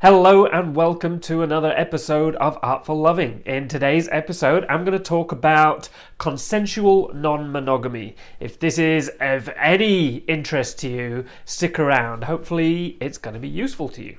Hello and welcome to another episode of Artful Loving. In today's episode, I'm going to talk about consensual non-monogamy. If this is of any interest to you, stick around. Hopefully, it's going to be useful to you.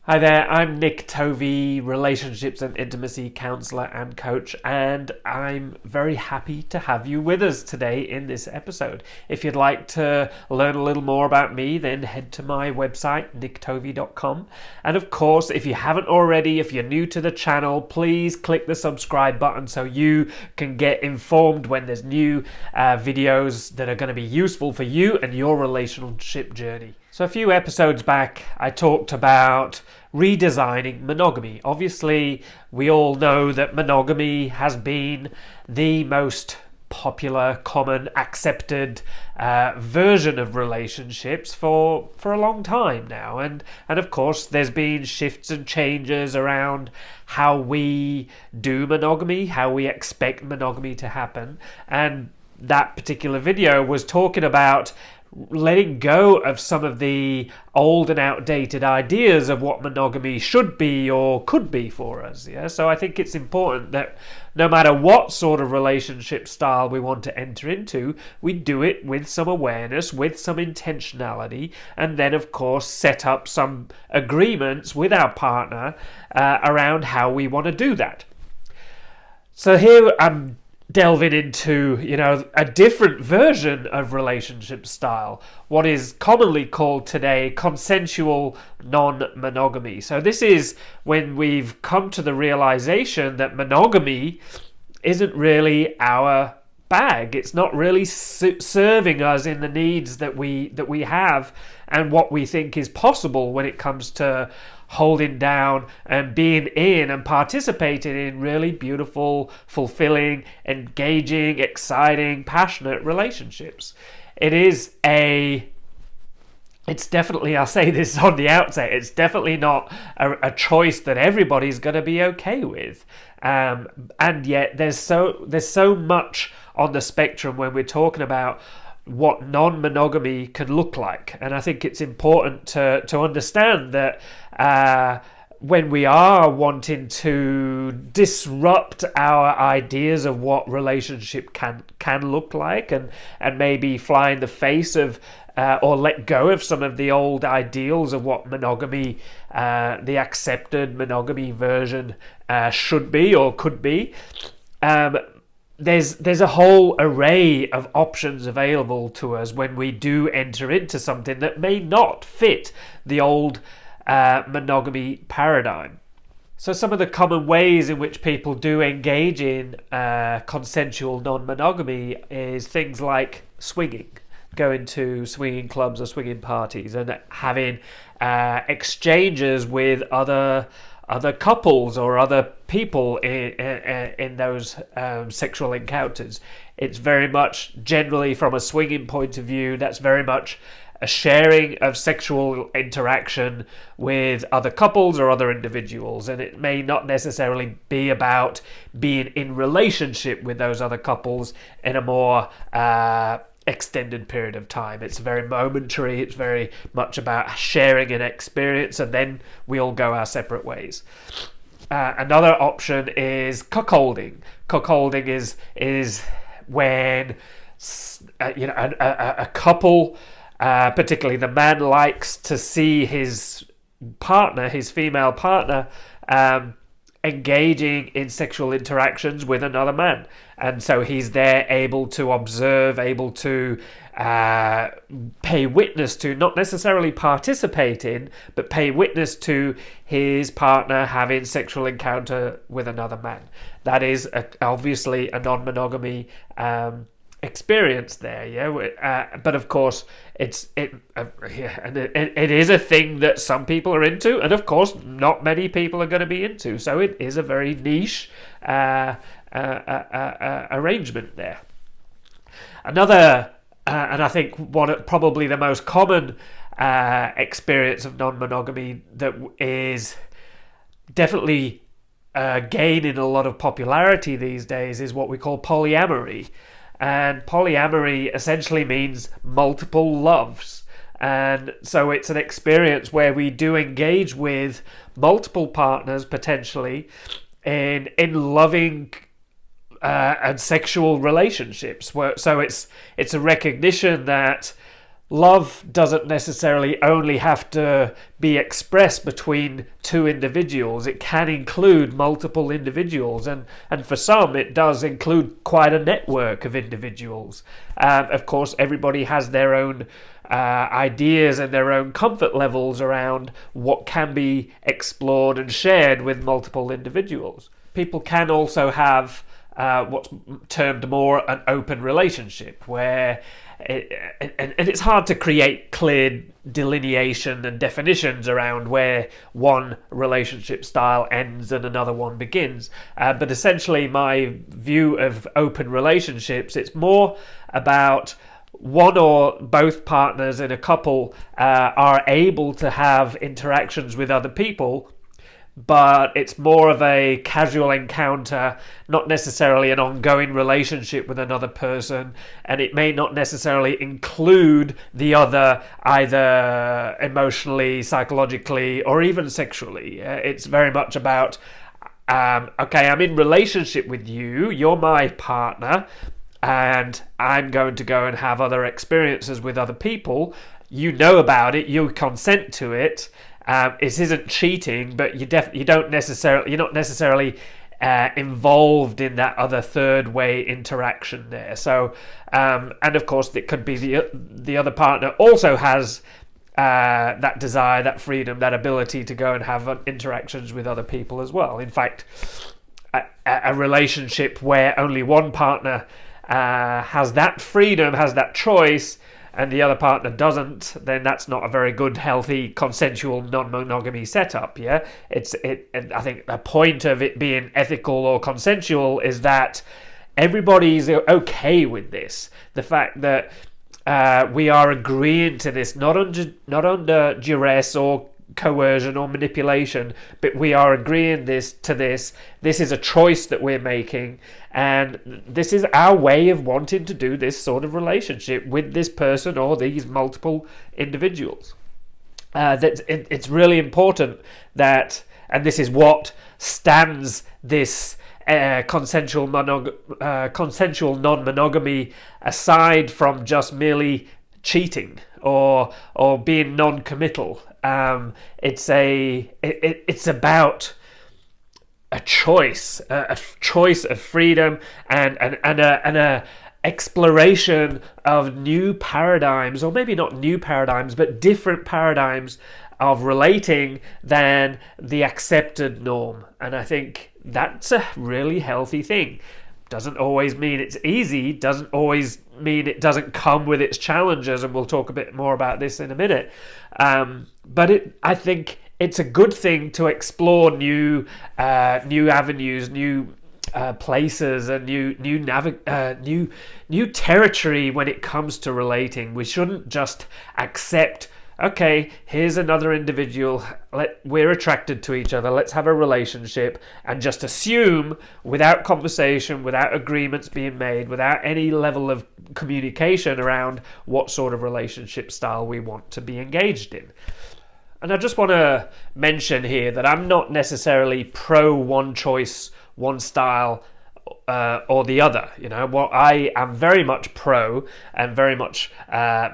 Hi there, I'm Nick Tovey, relationships and intimacy counsellor and coach, and I'm very happy to have you with us today in this episode. If you'd like to learn a little more about me, then head to my website, nicktovey.com. And of course, if you haven't already, if you're new to the channel, please click the subscribe button so you can get informed when there's new videos that are going to be useful for you and your relationship journey. So a few episodes back, I talked about redesigning monogamy. Obviously, we all know that monogamy has been the most popular, common, accepted version of relationships for a long time now. And of course, there's been shifts and changes around how we do monogamy, how we expect monogamy to happen. And that particular video was talking about letting go of some of the old and outdated ideas of what monogamy should be or could be for us. So I think it's important that no matter what sort of relationship style we want to enter into, we do it with some awareness, with some intentionality, and then of course set up some agreements with our partner around how we want to do that. So here I'm delving into, a different version of relationship style, what is commonly called today consensual non-monogamy. So this is when we've come to the realization that monogamy isn't really our bag. It's not really serving us in the needs that we have and what we think is possible when it comes to holding down and being in and participating in really beautiful, fulfilling, engaging, exciting, passionate relationships. It's definitely, I'll say this on the outset, it's definitely not a choice that everybody's going to be okay with. And yet there's so much on the spectrum when we're talking about what non-monogamy can look like. And I think it's important to understand that when we are wanting to disrupt our ideas of what relationship can look like and maybe fly in the face of or let go of some of the old ideals of what monogamy, the accepted monogamy version should be or could be, there's a whole array of options available to us when we do enter into something that may not fit the old monogamy paradigm. So some of the common ways in which people do engage in consensual non-monogamy is things like swinging, going to swinging clubs or swinging parties and having exchanges with other couples or other people in those sexual encounters. It's very much, generally from a swinging point of view, that's very much a sharing of sexual interaction with other couples or other individuals. And it may not necessarily be about being in relationship with those other couples in a more extended period of time. It's very momentary. It's very much about sharing an experience, and then we all go our separate ways. Another option is cuckolding. Cuckolding is when a couple, particularly the man, likes to see his partner, his female partner, engaging in sexual interactions with another man. And so he's there able to observe, able to pay witness to, not necessarily participate in, but pay witness to his partner having sexual encounter with another man. That is obviously a non-monogamy experience there, but of course it is a thing that some people are into, and of course not many people are going to be into. So it is a very niche arrangement there. Another, and I think probably the most common experience of non-monogamy that is definitely gaining a lot of popularity these days is what we call polyamory. And polyamory essentially means multiple loves. And so it's an experience where we do engage with multiple partners potentially in loving and sexual relationships. So it's a recognition that love doesn't necessarily only have to be expressed between two individuals. It can include multiple individuals, and for some it does include quite a network of individuals. Of course, everybody has their own ideas and their own comfort levels around what can be explored and shared with multiple individuals. People can also have what's termed more an open relationship, where and it's hard to create clear delineation and definitions around where one relationship style ends and another one begins. But essentially, my view of open relationships, it's more about one or both partners in a couple are able to have interactions with other people, but it's more of a casual encounter, not necessarily an ongoing relationship with another person, and it may not necessarily include the other either emotionally, psychologically, or even sexually. It's very much about, okay, I'm in relationship with you, you're my partner, and I'm going to go and have other experiences with other people. You know about it, you consent to it. It isn't cheating, but you're not necessarily involved in that other third way interaction there. So, and of course, it could be the other partner also has that desire, that freedom, that ability to go and have interactions with other people as well. In fact, a relationship where only one partner has that freedom, has that choice, and the other partner doesn't, then that's not a very good, healthy, consensual non-monogamy setup. Yeah, I think the point of it being ethical or consensual is that everybody's okay with this. The fact that we are agreeing to this, not under duress or coercion or manipulation, but we are agreeing to this. This is a choice that we're making, and this is our way of wanting to do this sort of relationship with this person or these multiple individuals. It's really important that, and this is what stands this consensual non-monogamy aside from just merely cheating or being non-committal. It's about a choice of freedom and a exploration of new paradigms, or maybe not new paradigms, but different paradigms of relating than the accepted norm. And I think that's a really healthy thing. Doesn't always mean it's easy, doesn't always mean it doesn't come with its challenges, and we'll talk a bit more about this in a minute. But I think it's a good thing to explore new avenues, new places, and new territory when it comes to relating. We shouldn't just accept, okay, here's another individual, we're attracted to each other, let's have a relationship, and just assume without conversation, without agreements being made, without any level of communication around what sort of relationship style we want to be engaged in. And I just want to mention here that I'm not necessarily pro one choice, one style, or the other. What I am very much pro and very much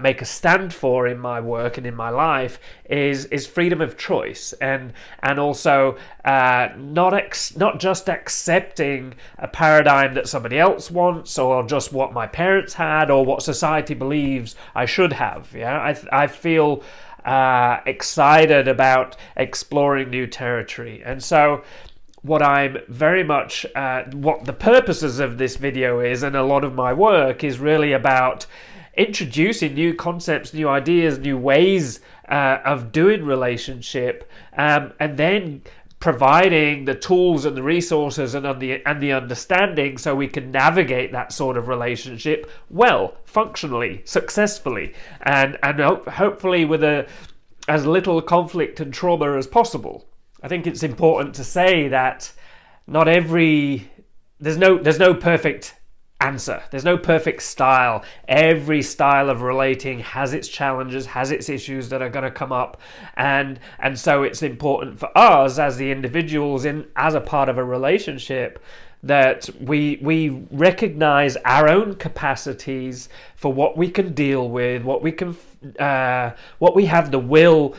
make a stand for in my work and in my life is freedom of choice, and also not just accepting a paradigm that somebody else wants, or just what my parents had, or what society believes I should have. I feel excited about exploring new territory, and so what I'm very much, what the purposes of this video is, and a lot of my work is really about introducing new concepts, new ideas, new ways of doing relationship, and then providing the tools and the resources and the understanding so we can navigate that sort of relationship well, functionally, successfully, and hopefully with as little conflict and trauma as possible. I think it's important to say that not every there's no perfect answer. There's no perfect style. Every style of relating has its challenges, has its issues that are going to come up, and so it's important for us as the individuals as a part of a relationship that we recognize our own capacities for what we can deal with, what we have the will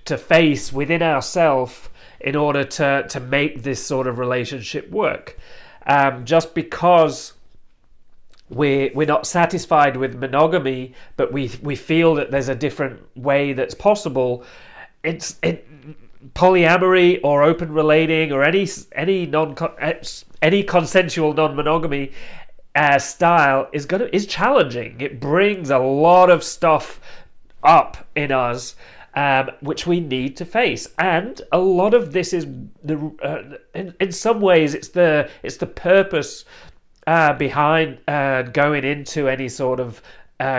to face within ourselves in order to make this sort of relationship work. Just because we're not satisfied with monogamy, but we feel that there's a different way that's possible, polyamory or open relating or any consensual non-monogamy style is challenging. It brings a lot of stuff up in us, which we need to face, and a lot of this is in some ways it's the purpose behind going into any sort of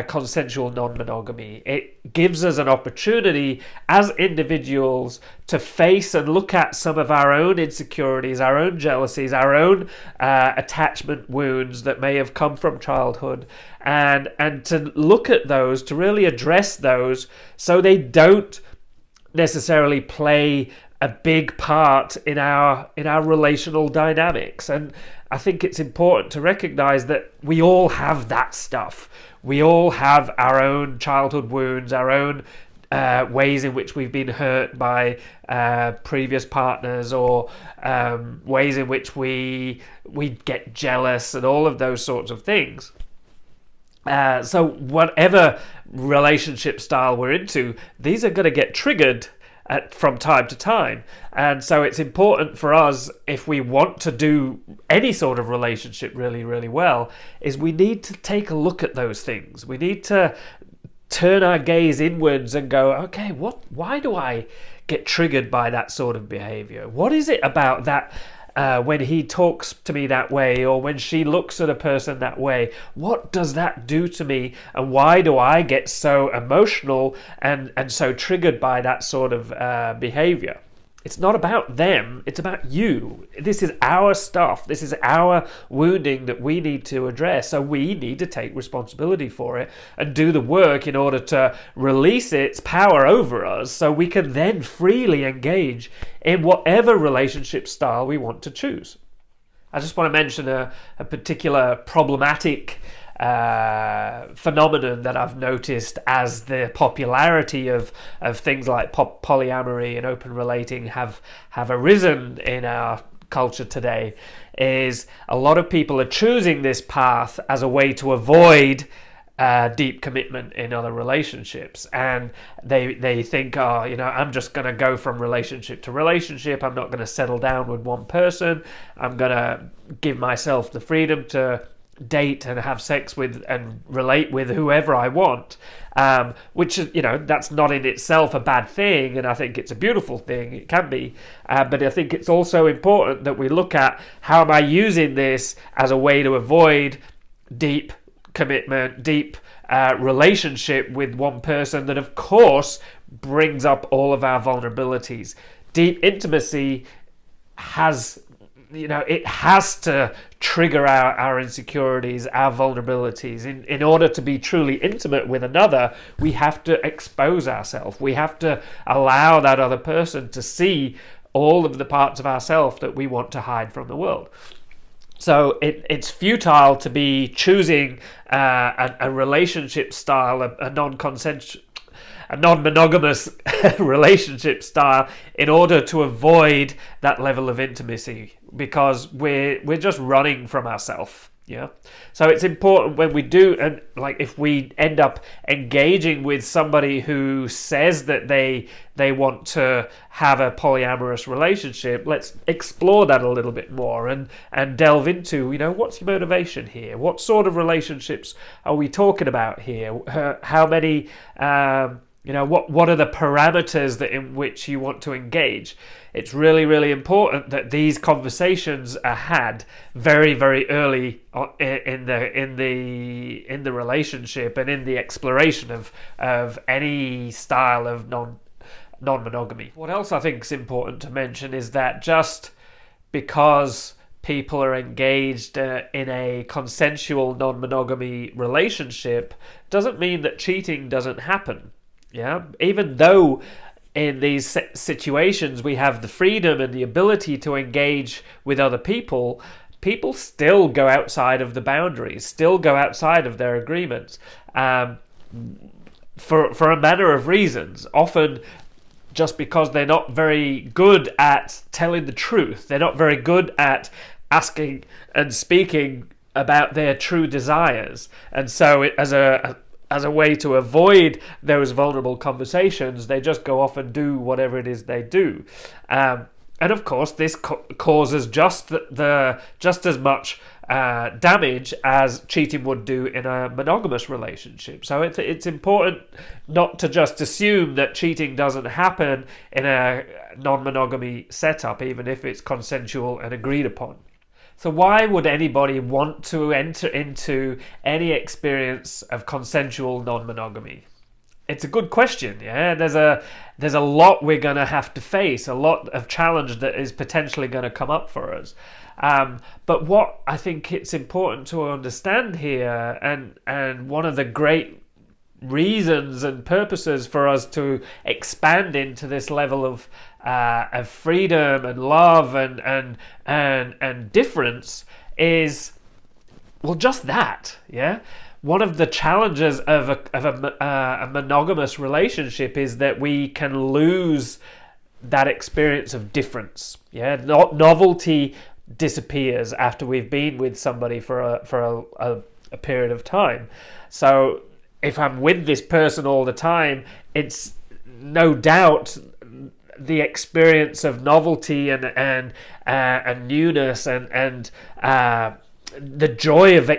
consensual non-monogamy. It gives us an opportunity as individuals to face and look at some of our own insecurities, our own jealousies, our own attachment wounds that may have come from childhood, and to look at those, to really address those so they don't necessarily play a big part in our relational dynamics. And I think it's important to recognize that we all have that stuff. We all have our own childhood wounds, our own ways in which we've been hurt by previous partners, or ways in which we get jealous, and all of those sorts of things. So whatever relationship style we're into, these are going to get triggered from time to time. And so it's important for us, if we want to do any sort of relationship really, really well, is we need to take a look at those things. We need to turn our gaze inwards and go, okay, why do I get triggered by that sort of behavior? What is it about that when he talks to me that way, or when she looks at a person that way? What does that do to me, and why do I get so emotional and so triggered by that sort of behavior? It's not about them, it's about you. This is our stuff. This is our wounding that we need to address. So we need to take responsibility for it and do the work in order to release its power over us, so we can then freely engage in whatever relationship style we want to choose. I just want to mention a particular problematic phenomenon that I've noticed as the popularity of things like polyamory and open relating have arisen in our culture today, is a lot of people are choosing this path as a way to avoid deep commitment in other relationships, and they think, I'm just going to go from relationship to relationship. I'm not going to settle down with one person. I'm going to give myself the freedom to date and have sex with and relate with whoever I want, which is, that's not in itself a bad thing, and I think it's a beautiful thing. It can be, but I think it's also important that we look at, how am I using this as a way to avoid deep commitment, deep relationship with one person that of course brings up all of our vulnerabilities. Deep intimacy has to trigger our insecurities, our vulnerabilities. In order to be truly intimate with another, we have to expose ourselves. We have to allow that other person to see all of the parts of ourselves that we want to hide from the world. So it's futile to be choosing a relationship style, a non-monogamous relationship style, in order to avoid that level of intimacy, because we're just running from ourselves. Yeah. So it's important when we do, and if we end up engaging with somebody who says that they want to have a polyamorous relationship, let's explore that a little bit more and delve into, what's your motivation here? What sort of relationships are we talking about here? How many, what are the parameters in which you want to engage? It's really, really important that these conversations are had very, very early in the relationship and in the exploration of any style of non-monogamy. What else I think is important to mention is that just because people are engaged in a consensual non-monogamy relationship doesn't mean that cheating doesn't happen. Yeah, even though in these situations we have the freedom and the ability to engage with other people, people still go outside of the boundaries, still go outside of their agreements, for a manner of reasons. Often just because they're not very good at telling the truth. They're not very good at asking and speaking about their true desires. And so as a way to avoid those vulnerable conversations, they just go off and do whatever it is they do. And of course, this causes just as much damage as cheating would do in a monogamous relationship. So it's important not to just assume that cheating doesn't happen in a non-monogamy setup, even if it's consensual and agreed upon. So why would anybody want to enter into any experience of consensual non-monogamy? It's a good question, yeah? There's a lot we're going to have to face, a lot of challenge that is potentially going to come up for us. But what I think it's important to understand here, and one of the great reasons and purposes for us to expand into this level of freedom and love and difference is, well, just that, yeah. One of the challenges of a monogamous relationship is that we can lose that experience of difference. Yeah, novelty disappears after we've been with somebody for a period of time. So if I'm with this person all the time, it's no doubt the experience of novelty and newness and the joy of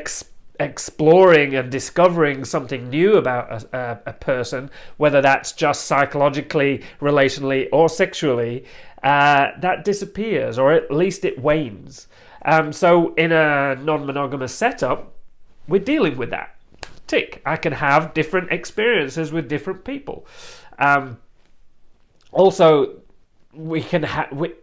exploring and discovering something new about a person, whether that's just psychologically, relationally, or sexually, that disappears, or at least it wanes. So in a non-monogamous setup, we're dealing with that. Tick. I can have different experiences with different people. Also, we can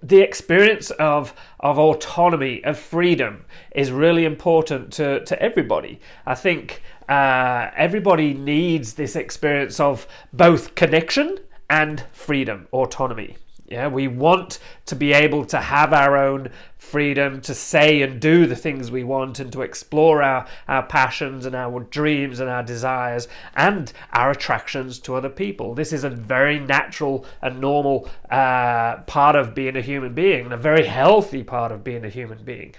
the experience of autonomy, of freedom, is really important to everybody. I think everybody needs this experience of both connection and freedom, autonomy. Yeah, we want to be able to have our own freedom to say and do the things we want, and to explore our passions and our dreams and our desires and our attractions to other people. This is a very natural and normal part of being a human being, and a very healthy part of being a human being.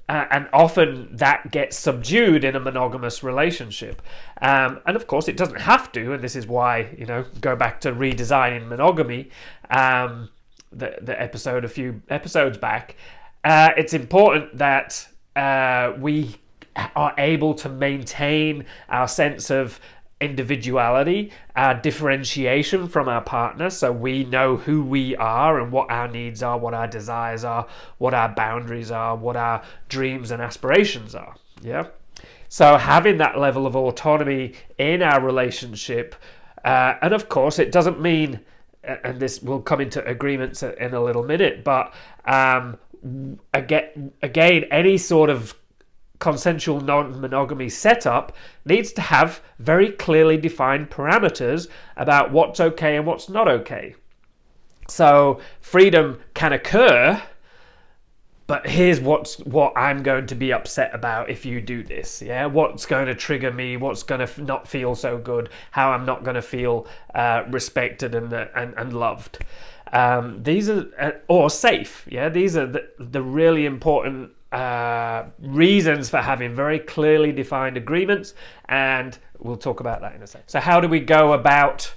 And often that gets subdued in a monogamous relationship. And of course it doesn't have to, and this is why, go back to redesigning monogamy, the episode a few episodes back. It's important that we are able to maintain our sense of individuality, our differentiation from our partner, so we know who we are and what our needs are, what our desires are, what our boundaries are, what our dreams and aspirations are. Yeah. So having that level of autonomy in our relationship, and of course it doesn't mean, and this will come into agreements in a little minute, but again, any sort of consensual non-monogamy setup needs to have very clearly defined parameters about what's okay and what's not okay. So freedom can occur, but here's what I'm going to be upset about if you do this. Yeah, what's going to trigger me? What's going to not feel so good? How I'm not going to feel respected and loved. These are or safe. Yeah, these are the really important reasons for having very clearly defined agreements, and we'll talk about that in a second. So how do we go about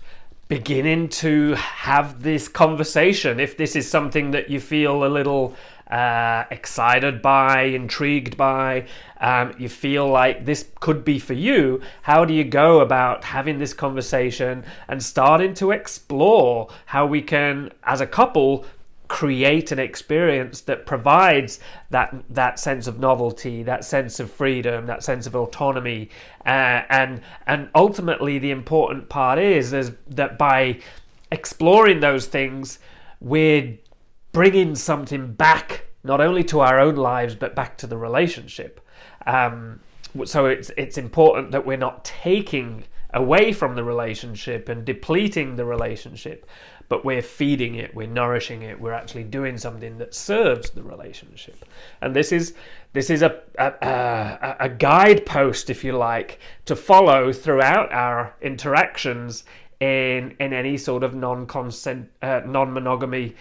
beginning to have this conversation? If this is something that you feel a little excited by, intrigued by, you feel like this could be for you, how do you go about having this conversation and starting to explore how we can, as a couple, create an experience that provides that sense of novelty, that sense of freedom, that sense of autonomy, and ultimately the important part is that by exploring those things, we're bringing something back not only to our own lives, but back to the relationship. So it's important that we're not taking away from the relationship and depleting the relationship, but we're feeding it, we're nourishing it, we're actually doing something that serves the relationship. And this is a guidepost, if you like, to follow throughout our interactions in any sort of non-monogamy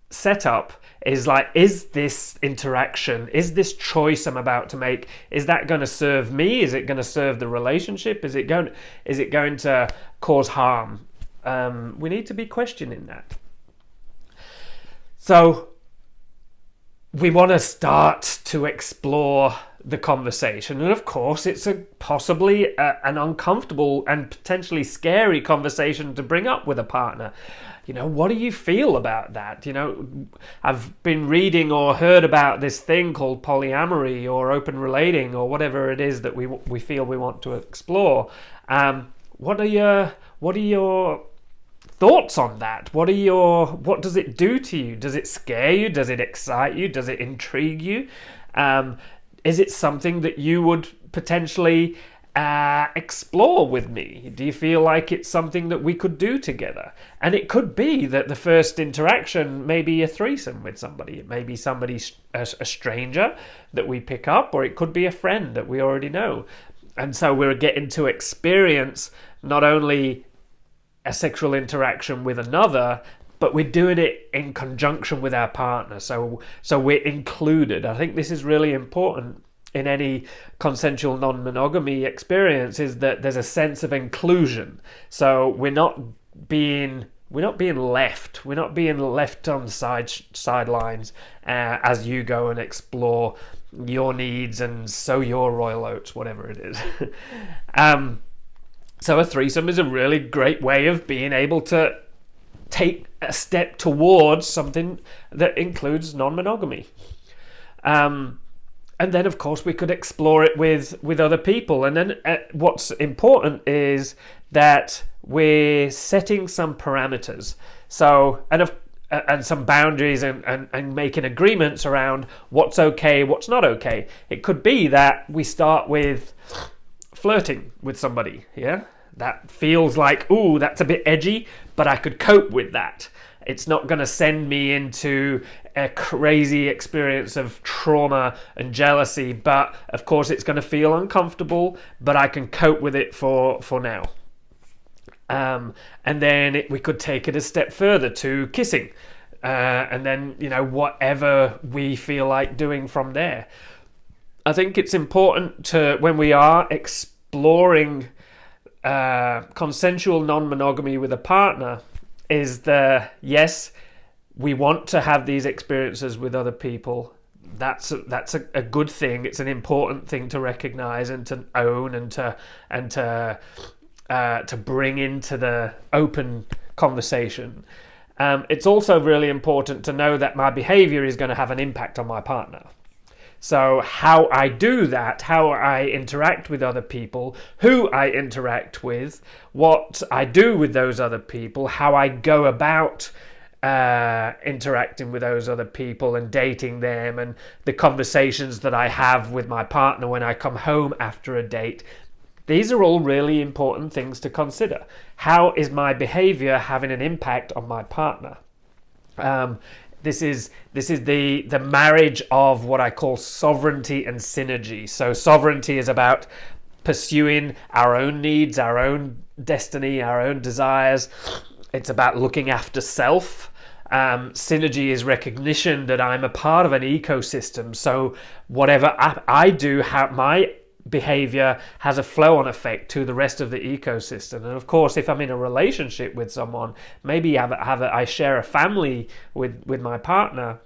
setup. Is like, is this interaction, is this choice I'm about to make, is that going to serve me? Is it going to serve the relationship? Is it going to cause harm? We need to be questioning that. So we want to start to explore the conversation, and of course it's possibly an uncomfortable and potentially scary conversation to bring up with a partner. What do you feel about that? I've been reading or heard about this thing called polyamory or open relating or whatever it is that we feel we want to explore. What are your thoughts on that? What does it do to you? Does it scare you? Does it excite you? Does it intrigue you? Is it something that you would potentially explore with me? Do you feel like it's something that we could do together? And it could be that the first interaction may be a threesome with somebody. It may be somebody, a stranger that we pick up, or it could be a friend that we already know. And so we're getting to experience not only a sexual interaction with another, but we're doing it in conjunction with our partner. So we're included. I think this is really important in any consensual non-monogamy experience, is that there's a sense of inclusion. So we're not being left. We're not being left on the sidelines as you go and explore your needs and sow your royal oats, whatever it is. So a threesome is a really great way of being able to take a step towards something that includes non-monogamy. And then, of course, we could explore it with other people. And then what's important is that we're setting some parameters. So, and some boundaries and making agreements around what's okay, what's not okay. It could be that we start with flirting with somebody, yeah? That feels like, ooh, that's a bit edgy, but I could cope with that. It's not going to send me into a crazy experience of trauma and jealousy, but of course it's going to feel uncomfortable, but I can cope with it for now. And then we could take it a step further to kissing, and then whatever we feel like doing from there. I think it's important to, when we are exploring consensual non-monogamy with a partner, is yes, we want to have these experiences with other people. That's a good thing. It's an important thing to recognize and to own and to bring into the open conversation. It's also really important to know that my behavior is going to have an impact on my partner. So how I do that, how I interact with other people, who I interact with, what I do with those other people, how I go about interacting with those other people and dating them, and the conversations that I have with my partner when I come home after a date. These are all really important things to consider. How is my behavior having an impact on my partner? This is the marriage of what I call sovereignty and synergy. So sovereignty is about pursuing our own needs, our own destiny, our own desires. It's about looking after self. Synergy is recognition that I'm a part of an ecosystem. So whatever I do, my behavior has a flow-on effect to the rest of the ecosystem. And of course, if I'm in a relationship with someone, maybe I share a family with my partner,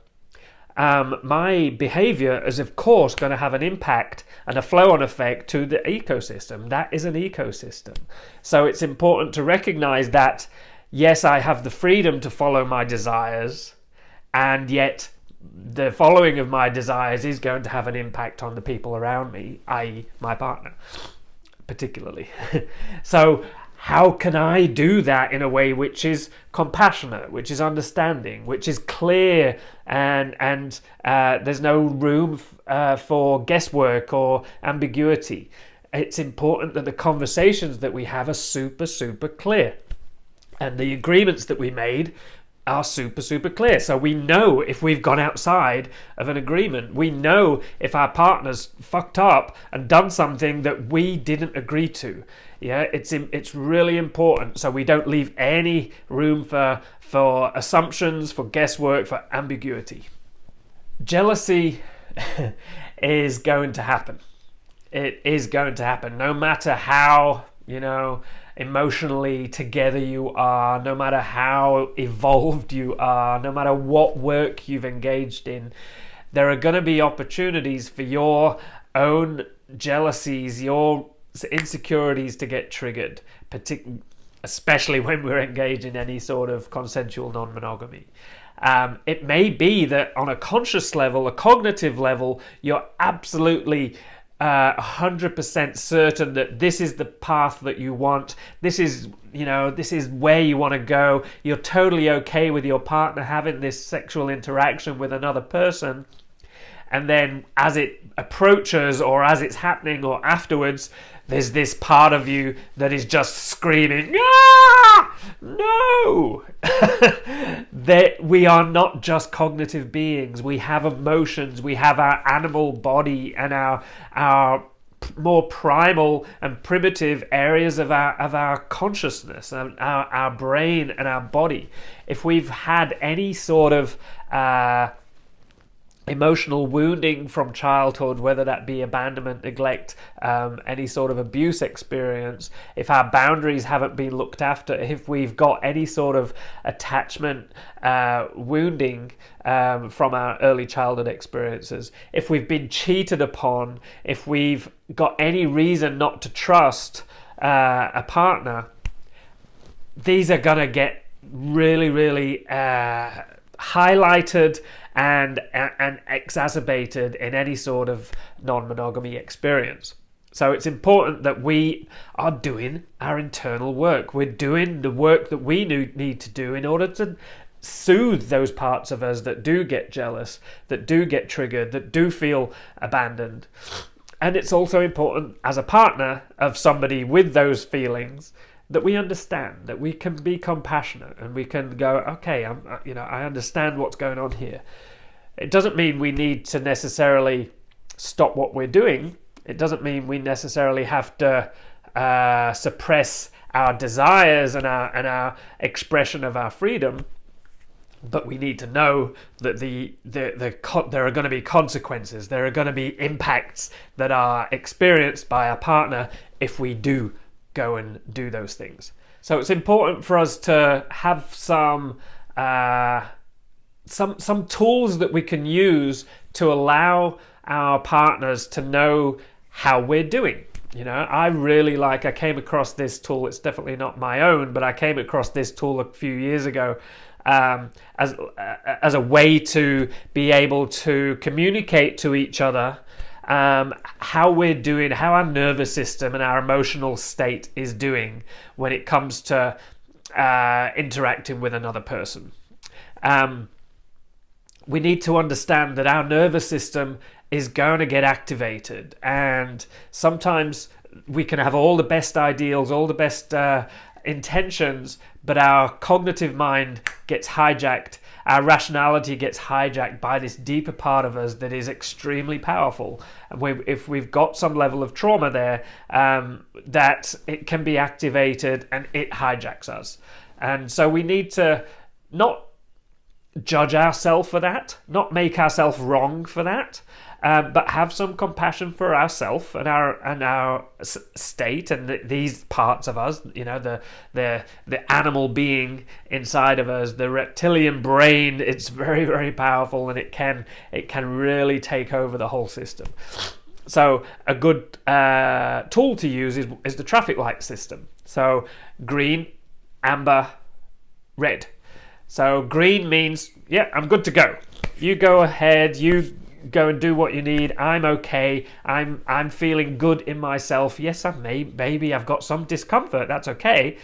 my behavior is of course going to have an impact and a flow-on effect to the ecosystem. That is an ecosystem. So it's important to recognize that, yes, I have the freedom to follow my desires, and yet the following of my desires is going to have an impact on the people around me, i.e. my partner, particularly. So how can I do that in a way which is compassionate, which is understanding, which is clear, and there's no room for guesswork or ambiguity. It's important that the conversations that we have are super, super clear. And the agreements that we made are super, super clear. So we know if we've gone outside of an agreement. We know if our partner's fucked up and done something that we didn't agree to. Yeah, it's really important. So we don't leave any room for assumptions, for guesswork, for ambiguity. Jealousy is going to happen. It is going to happen, no matter how, emotionally together you are, no matter how evolved you are, no matter what work you've engaged in. There are going to be opportunities for your own jealousies, your insecurities to get triggered, especially when we're engaged in any sort of consensual non-monogamy. It may be that on a conscious level, a cognitive level, you're absolutely 100% certain that this is the path that you want. This is where you want to go. You're totally okay with your partner having this sexual interaction with another person. And then as it approaches, or as it's happening, or afterwards, there's this part of you that is just screaming, "Ah! No!" That we are not just cognitive beings. We have emotions. We have our animal body and our more primal and primitive areas of our consciousness, and our brain and our body. If we've had any sort of emotional wounding from childhood, whether that be abandonment, neglect, any sort of abuse experience, if our boundaries haven't been looked after, if we've got any sort of attachment wounding from our early childhood experiences, if we've been cheated upon, if we've got any reason not to trust a partner, these are going to get really, really highlighted and exacerbated in any sort of non-monogamy experience. So it's important that we are doing our internal work. We're doing the work that we need to do in order to soothe those parts of us that do get jealous, that do get triggered, that do feel abandoned. And it's also important as a partner of somebody with those feelings that we understand, that we can be compassionate, and we can go, okay, I understand what's going on here. It doesn't mean we need to necessarily stop what we're doing. It doesn't mean we necessarily have to suppress our desires and our expression of our freedom. But we need to know that there are going to be consequences. There are going to be impacts that are experienced by our partner if we do go and do those things. So it's important for us to have some tools that we can use to allow our partners to know how we're doing. I came across this tool. It's definitely not my own, but I came across this tool a few years ago as a way to be able to communicate to each other how we're doing, how our nervous system and our emotional state is doing when it comes to interacting with another person. We need to understand that our nervous system is going to get activated, and sometimes we can have all the best ideals, all the best intentions, but our cognitive mind gets hijacked. Our rationality gets hijacked by this deeper part of us that is extremely powerful. And if we've got some level of trauma there, that it can be activated and it hijacks us. And so we need to not judge ourselves for that, not make ourselves wrong for that, but have some compassion for ourselves and our state and these parts of us, the animal being inside of us, the reptilian brain. It's very, very powerful, and it can really take over the whole system. So a good tool to use is the traffic light system. So green, amber, red. So green means, yeah, I'm good to go. You go ahead, you go and do what you need. I'm okay. I'm feeling good in myself. Yes, maybe I've got some discomfort. That's okay.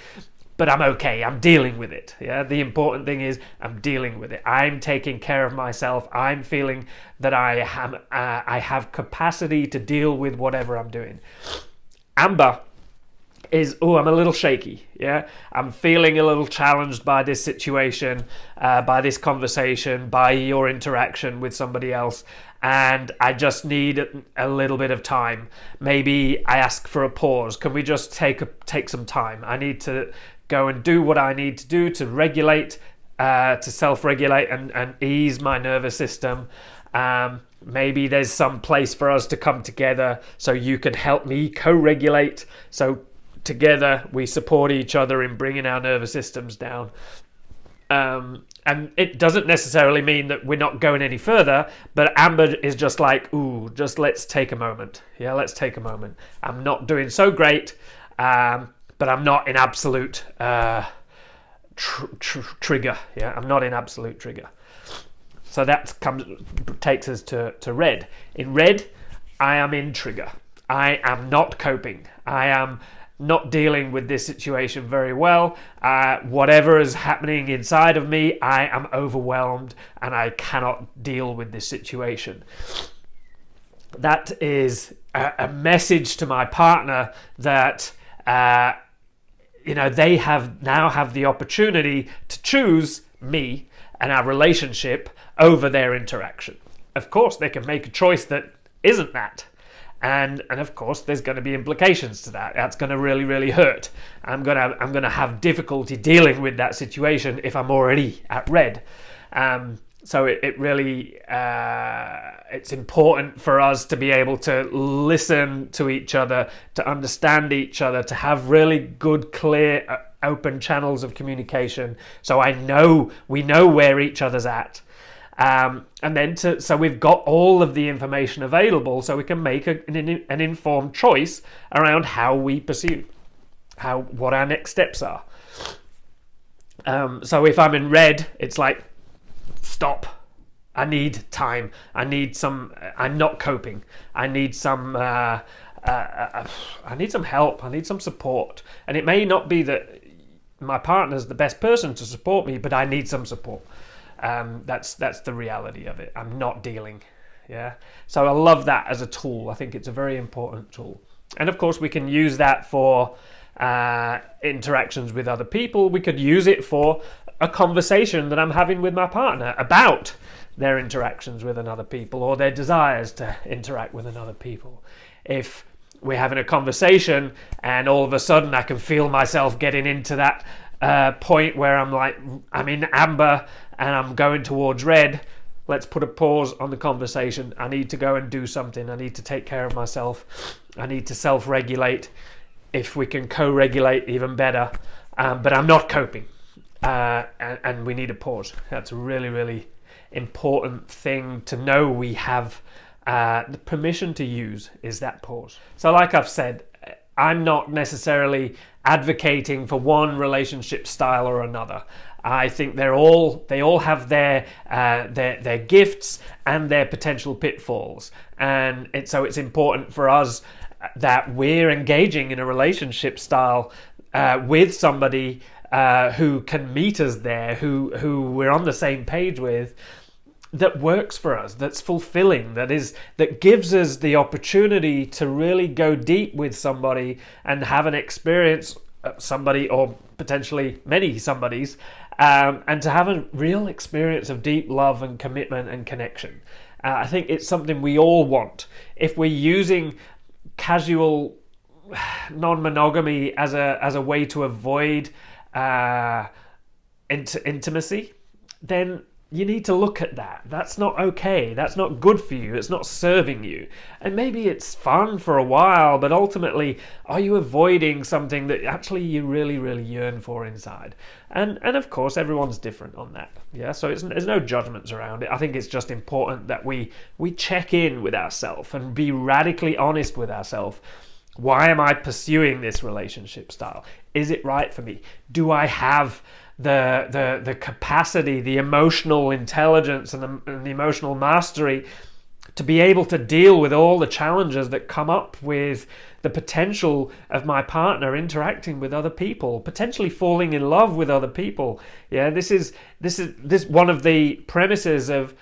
But I'm okay. I'm dealing with it. Yeah. The important thing is I'm dealing with it. I'm taking care of myself. I'm feeling that I have capacity to deal with whatever I'm doing. Amber is, I'm a little shaky. Yeah. I'm feeling a little challenged by this situation, by this conversation, by your interaction with somebody else. And I just need a little bit of time. Maybe I ask for a pause. Can we just take some time? I need to go and do what I need to do to regulate, to self-regulate and ease my nervous system. Maybe there's some place for us to come together so you can help me co-regulate. So together we support each other in bringing our nervous systems down. And it doesn't necessarily mean that we're not going any further, but Amber is just like, just let's take a moment. Yeah, let's take a moment. I'm not doing so great, but I'm not in absolute trigger. Yeah, I'm not in absolute trigger. So that takes us to red. In red, I am in trigger. I am not coping. I am not dealing with this situation very well. Whatever is happening inside of me, I am overwhelmed and I cannot deal with this situation. That is a message to my partner that they now have the opportunity to choose me and our relationship over their interaction. Of course, they can make a choice that isn't that. And of course, there's going to be implications to that. That's going to really, really hurt. I'm going to have difficulty dealing with that situation if I'm already at red. So it really it's important for us to be able to listen to each other, to understand each other, to have really good, clear, open channels of communication. So we know where each other's at. And then so we've got all of the information available so we can make an informed choice around how we pursue, what our next steps are. So if I'm in red, it's like, stop. I need time. I'm not coping. I need some help. I need some support. And it may not be that my partner's the best person to support me, but I need some support. That's the reality of it. I'm not dealing. Yeah. So I love that as a tool. I think it's a very important tool. And of course we can use that for interactions with other people. We could use it for a conversation that I'm having with my partner about their interactions with another people or their desires to interact with another people. If we're having a conversation and all of a sudden I can feel myself getting into that point where I'm in amber and I'm going towards red, let's put a pause on the conversation. I need to go and do something. I need to take care of myself. I need to self-regulate. If we can co-regulate, even better. But I'm not coping. And we need a pause. That's a really, really important thing to know we have the permission to use, is that pause. So like I've said, I'm not necessarily advocating for one relationship style or another. I think they all have their gifts and their potential pitfalls, and so it's important for us that we're engaging in a relationship style with somebody who can meet us there, who we're on the same page with, that works for us, that's fulfilling, that gives us the opportunity to really go deep with somebody and have an experience, somebody or potentially many somebodies, and to have a real experience of deep love and commitment and connection. I think it's something we all want. If we're using casual non-monogamy as a way to avoid intimacy, then you need to look at that. That's not okay. That's not good for you. It's not serving you. And maybe it's fun for a while, but ultimately, are you avoiding something that actually you really, really yearn for inside? And of course, everyone's different on that. Yeah, so there's no judgments around it. I think it's just important that we check in with ourselves and be radically honest with ourselves. Why am I pursuing this relationship style? Is it right for me? Do I have the capacity, the emotional intelligence and the emotional mastery to be able to deal with all the challenges that come up with the potential of my partner interacting with other people, potentially falling in love with other people. Yeah, this is one of the premises of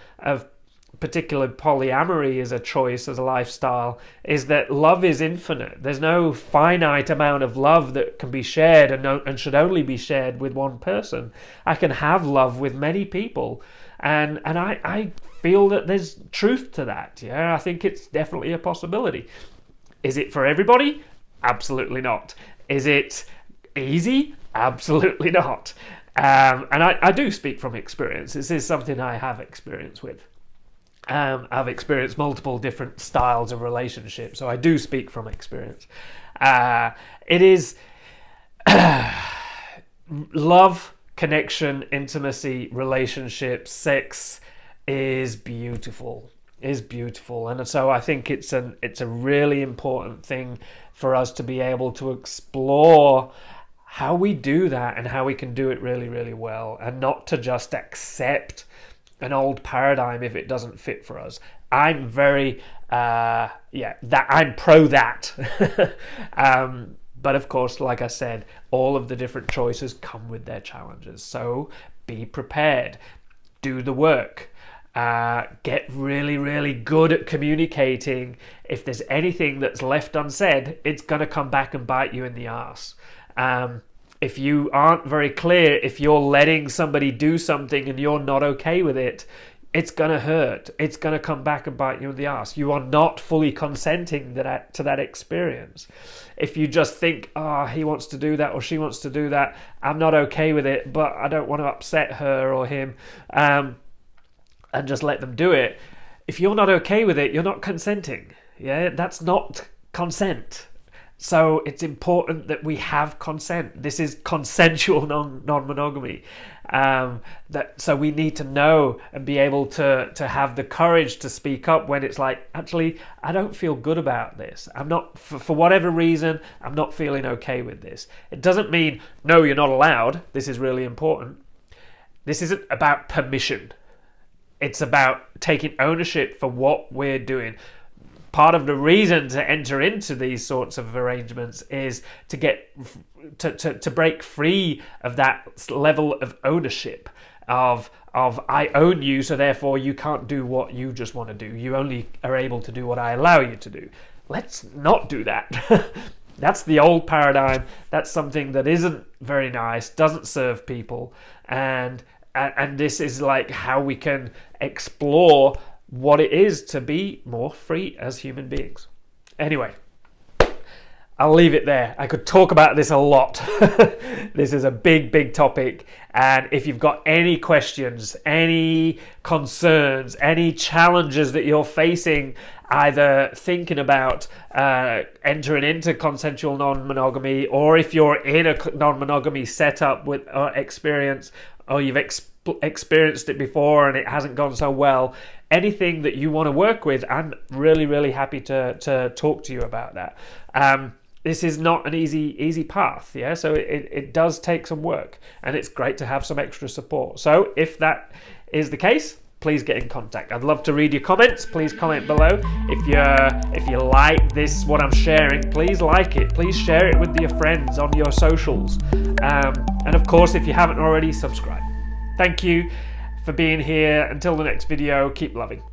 particular polyamory as a choice, as a lifestyle, is that love is infinite. There's no finite amount of love that can be shared and should only be shared with one person. I can have love with many people, and I feel that there's truth to that. Yeah, I think it's definitely a possibility. Is it for everybody? Absolutely not. Is it easy? Absolutely not. And I do speak from experience. This is something I have experience with. I've experienced multiple different styles of relationships, so I do speak from experience. It is love, connection, intimacy, relationships, sex is beautiful. And so I think it's a really important thing for us to be able to explore how we do that and how we can do it really, really well, and not to just accept an old paradigm if it doesn't fit for us. I'm very I'm pro that. But of course, like I said, all of the different choices come with their challenges. So be prepared, do the work, get really, really good at communicating. If there's anything that's left unsaid, it's going to come back and bite you in the arse. If you aren't very clear, if you're letting somebody do something and you're not okay with it, it's going to hurt. It's going to come back and bite you in the ass. You are not fully consenting to that experience. If you just think, he wants to do that or she wants to do that, I'm not okay with it, but I don't want to upset her or him, and just let them do it. If you're not okay with it, you're not consenting. Yeah, that's not consent. So it's important that we have consent. This is consensual non-monogamy. So we need to know and be able to have the courage to speak up when it's like, actually, I don't feel good about this. I'm not, for whatever reason, I'm not feeling okay with this. It doesn't mean, no, you're not allowed. This is really important. This isn't about permission. It's about taking ownership for what we're doing. Part of the reason to enter into these sorts of arrangements is to get to break free of that level of ownership of I own you, so therefore you can't do what you just want to do. You only are able to do what I allow you to do. Let's not do that. That's the old paradigm. That's something that isn't very nice, doesn't serve people, and this is like how we can explore what it is to be more free as human beings. Anyway, I'll leave it there. I could talk about this a lot. This is a big, big topic. And if you've got any questions, any concerns, any challenges that you're facing, either thinking about entering into consensual non-monogamy, or if you're in a non-monogamy setup with experience, or you've experienced it before and it hasn't gone so well, anything that you want to work with, I'm really, really happy to talk to you about that. This is not an easy path, yeah. So it does take some work, and it's great to have some extra support. So if that is the case, please get in contact. I'd love to read your comments. Please comment below. If you like this, what I'm sharing, please like it. Please share it with your friends on your socials. And of course, if you haven't already, subscribe. Thank you for being here. Until the next video, keep loving.